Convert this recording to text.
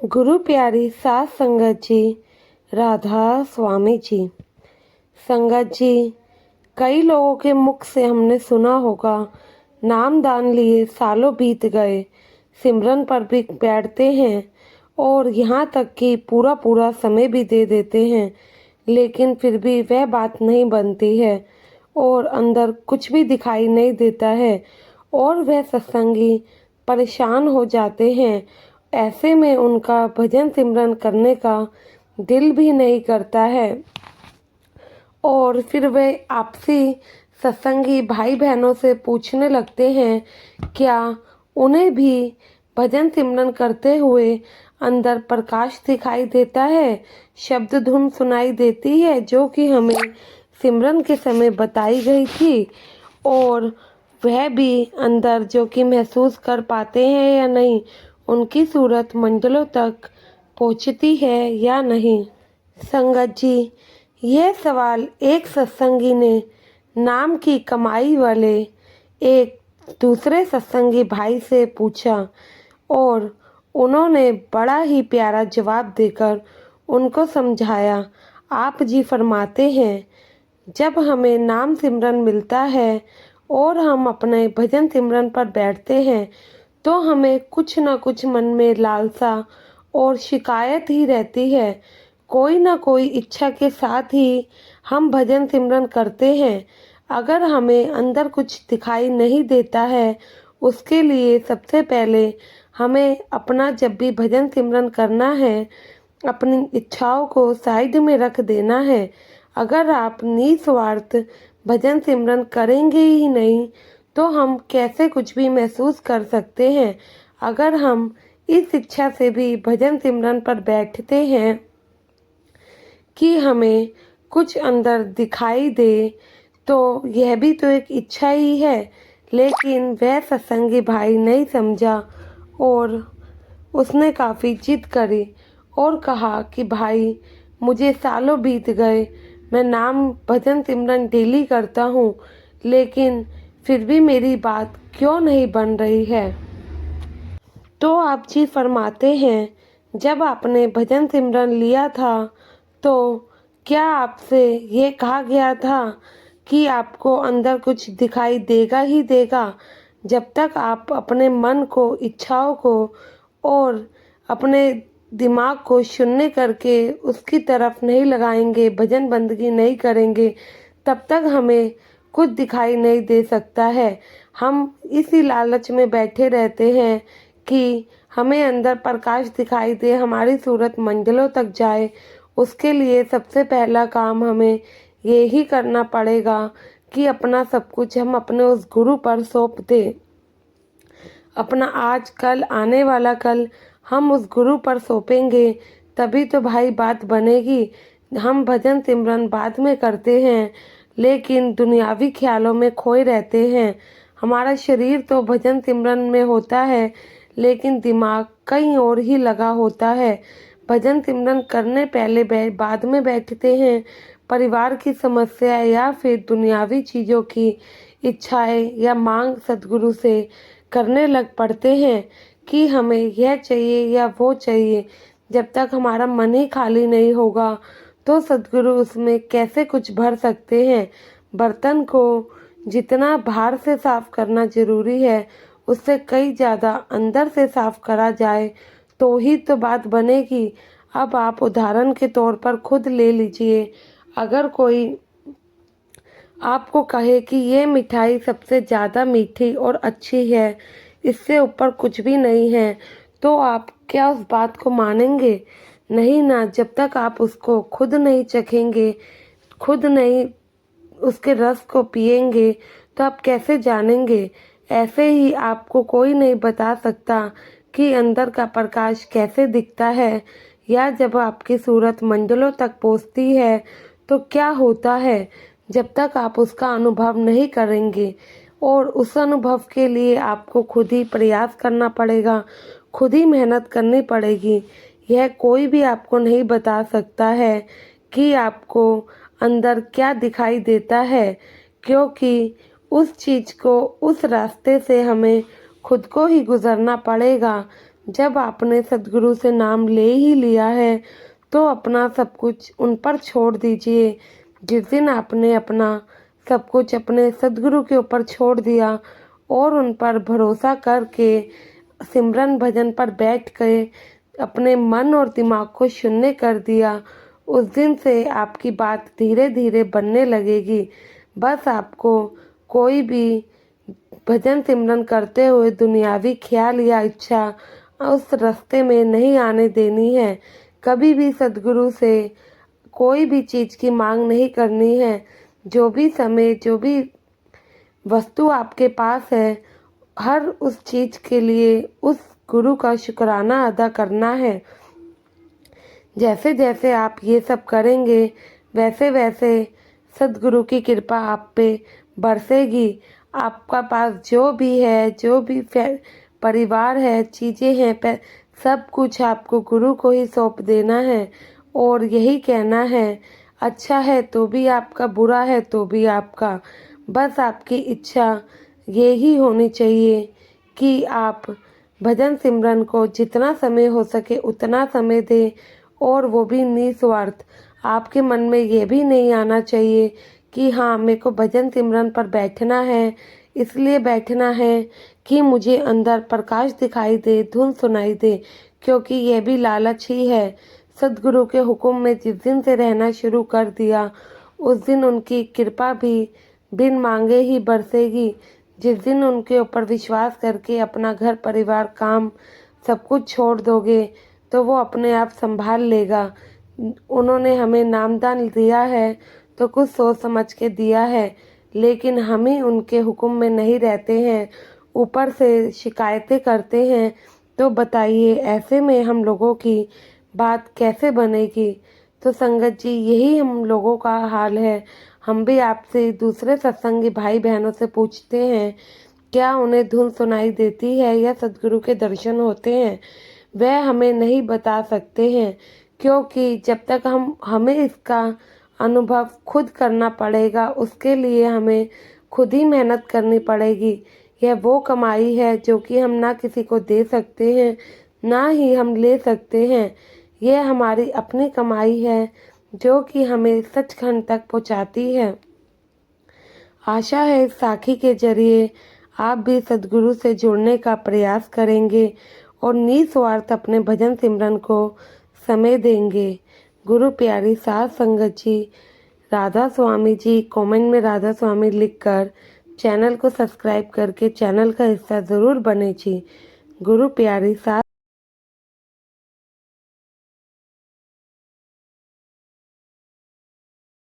गुरु प्यारी सात संगत जी, राधा स्वामी जी। संगत जी, कई लोगों के मुख से हमने सुना होगा, नाम दान लिए सालों बीत गए, सिमरन पर भी बैठते हैं और यहाँ तक कि पूरा पूरा समय भी दे देते हैं, लेकिन फिर भी वह बात नहीं बनती है और अंदर कुछ भी दिखाई नहीं देता है और वह सत्संगी परेशान हो जाते हैं। ऐसे में उनका भजन सिमरन करने का दिल भी नहीं करता है और फिर वे आपसी सत्संगी भाई बहनों से पूछने लगते हैं, क्या उन्हें भी भजन सिमरन करते हुए अंदर प्रकाश दिखाई देता है, शब्द धुन सुनाई देती है जो कि हमें सिमरन के समय बताई गई थी, और वह भी अंदर जो कि महसूस कर पाते हैं या नहीं, उनकी सूरत मंजिलों तक पहुंचती है या नहीं। संगत जी, यह सवाल एक सत्संगी ने नाम की कमाई वाले एक दूसरे सत्संगी भाई से पूछा और उन्होंने बड़ा ही प्यारा जवाब देकर उनको समझाया। आप जी फरमाते हैं, जब हमें नाम सिमरन मिलता है और हम अपने भजन सिमरन पर बैठते हैं तो हमें कुछ न कुछ मन में लालसा और शिकायत ही रहती है। कोई ना कोई इच्छा के साथ ही हम भजन सिमरन करते हैं। अगर हमें अंदर कुछ दिखाई नहीं देता है, उसके लिए सबसे पहले हमें अपना जब भी भजन सिमरन करना है, अपनी इच्छाओं को साइड में रख देना है। अगर आप निस्वार्थ भजन सिमरन करेंगे ही नहीं तो हम कैसे कुछ भी महसूस कर सकते हैं। अगर हम इस इच्छा से भी भजन सिमरन पर बैठते हैं कि हमें कुछ अंदर दिखाई दे, तो यह भी तो एक इच्छा ही है। लेकिन वह सत्संगी भाई नहीं समझा और उसने काफ़ी जिद करी और कहा कि भाई, मुझे सालों बीत गए, मैं नाम भजन सिमरन डेली करता हूँ, लेकिन फिर भी मेरी बात क्यों नहीं बन रही है। तो आप जी फरमाते हैं, जब आपने भजन सिमरन लिया था तो क्या आपसे ये कहा गया था कि आपको अंदर कुछ दिखाई देगा ही देगा। जब तक आप अपने मन को, इच्छाओं को और अपने दिमाग को शून्य करके उसकी तरफ नहीं लगाएंगे, भजन बंदगी नहीं करेंगे, तब तक हमें कुछ दिखाई नहीं दे सकता है। हम इसी लालच में बैठे रहते हैं कि हमें अंदर प्रकाश दिखाई दे, हमारी सूरत मंजिलों तक जाए। उसके लिए सबसे पहला काम हमें ये ही करना पड़ेगा कि अपना सब कुछ हम अपने उस गुरु पर सौंप दें। अपना आज, कल, आने वाला कल हम उस गुरु पर सौंपेंगे, तभी तो भाई बात बनेगी। हम भजन सिमरन बाद में करते हैं, लेकिन दुनियावी ख्यालों में खोए रहते हैं। हमारा शरीर तो भजन सिमरन में होता है, लेकिन दिमाग कहीं और ही लगा होता है। भजन सिमरन करने पहले बाद में बैठते हैं, परिवार की समस्या या फिर दुनियावी चीज़ों की इच्छाएं या मांग सद्गुरु से करने लग पड़ते हैं कि हमें यह चाहिए या वो चाहिए। जब तक हमारा मन ही खाली नहीं होगा तो सद्गुरु उसमें कैसे कुछ भर सकते हैं। बर्तन को जितना बाहर से साफ करना जरूरी है, उससे कई ज़्यादा अंदर से साफ करा जाए तो ही तो बात बनेगी। अब आप उदाहरण के तौर पर खुद ले लीजिए, अगर कोई आपको कहे कि ये मिठाई सबसे ज़्यादा मीठी और अच्छी है, इससे ऊपर कुछ भी नहीं है, तो आप क्या उस बात को मानेंगे? नहीं ना। जब तक आप उसको खुद नहीं चखेंगे, खुद नहीं उसके रस को पिएंगे, तो आप कैसे जानेंगे। ऐसे ही आपको कोई नहीं बता सकता कि अंदर का प्रकाश कैसे दिखता है, या जब आपकी सूरत मंजिलों तक पहुंचती है तो क्या होता है, जब तक आप उसका अनुभव नहीं करेंगे। और उस अनुभव के लिए आपको खुद ही प्रयास करना पड़ेगा, खुद ही मेहनत करनी पड़ेगी। यह कोई भी आपको नहीं बता सकता है कि आपको अंदर क्या दिखाई देता है, क्योंकि उस चीज़ को, उस रास्ते से हमें खुद को ही गुजरना पड़ेगा। जब आपने सद्गुरु से नाम ले ही लिया है तो अपना सब कुछ उन पर छोड़ दीजिए। जिस दिन आपने अपना सब कुछ अपने सद्गुरु के ऊपर छोड़ दिया और उन पर भरोसा करके सिमरन भजन पर बैठ गए, अपने मन और दिमाग को शून्य कर दिया, उस दिन से आपकी बात धीरे धीरे बनने लगेगी। बस आपको कोई भी भजन सिमरन करते हुए दुनियावी ख्याल या इच्छा उस रास्ते में नहीं आने देनी है। कभी भी सद्गुरु से कोई भी चीज़ की मांग नहीं करनी है। जो भी समय, जो भी वस्तु आपके पास है, हर उस चीज़ के लिए उस गुरु का शुक्राना अदा करना है। जैसे जैसे आप ये सब करेंगे वैसे वैसे सद्गुरु की कृपा आप पे बरसेगी। आपका पास जो भी है, जो भी परिवार है, चीज़ें हैं, सब कुछ आपको गुरु को ही सौंप देना है और यही कहना है, अच्छा है तो भी आपका, बुरा है तो भी आपका। बस आपकी इच्छा यही होनी चाहिए कि आप भजन सिमरन को जितना समय हो सके उतना समय दें और वो भी निस्वार्थ। आपके मन में ये भी नहीं आना चाहिए कि हाँ, मेरे को भजन सिमरन पर बैठना है, इसलिए बैठना है कि मुझे अंदर प्रकाश दिखाई दे, धुन सुनाई दे, क्योंकि ये भी लालच ही है। सद्गुरु के हुक्म में जिस दिन से रहना शुरू कर दिया उस दिन उनकी कृपा भी बिन मांगे ही बरसेगी। जिस दिन उनके ऊपर विश्वास करके अपना घर परिवार काम सब कुछ छोड़ दोगे तो वो अपने आप संभाल लेगा। उन्होंने हमें नामदान दिया है तो कुछ सोच समझ के दिया है, लेकिन हम ही उनके हुक्म में नहीं रहते हैं, ऊपर से शिकायतें करते हैं। तो बताइए ऐसे में हम लोगों की बात कैसे बनेगी। तो संगत जी, यही हम लोगों का हाल है। हम भी आपसे दूसरे सत्संगी भाई बहनों से पूछते हैं, क्या उन्हें धुन सुनाई देती है या सद्गुरु के दर्शन होते हैं? वह हमें नहीं बता सकते हैं, क्योंकि जब तक हमें इसका अनुभव खुद करना पड़ेगा, उसके लिए हमें खुद ही मेहनत करनी पड़ेगी। यह वो कमाई है जो कि हम ना किसी को दे सकते हैं, ना ही हम ले सकते हैं। यह हमारी अपनी कमाई है जो कि हमें सचखंड तक पहुंचाती है। आशा है इस साखी के जरिए आप भी सद्गुरु से जुड़ने का प्रयास करेंगे और निस्वार्थ अपने भजन सिमरन को समय देंगे। गुरु प्यारी साध संगत जी, राधा स्वामी जी, कमेंट में राधा स्वामी लिखकर चैनल को सब्सक्राइब करके चैनल का हिस्सा ज़रूर बने जी। गुरु प्यारी साध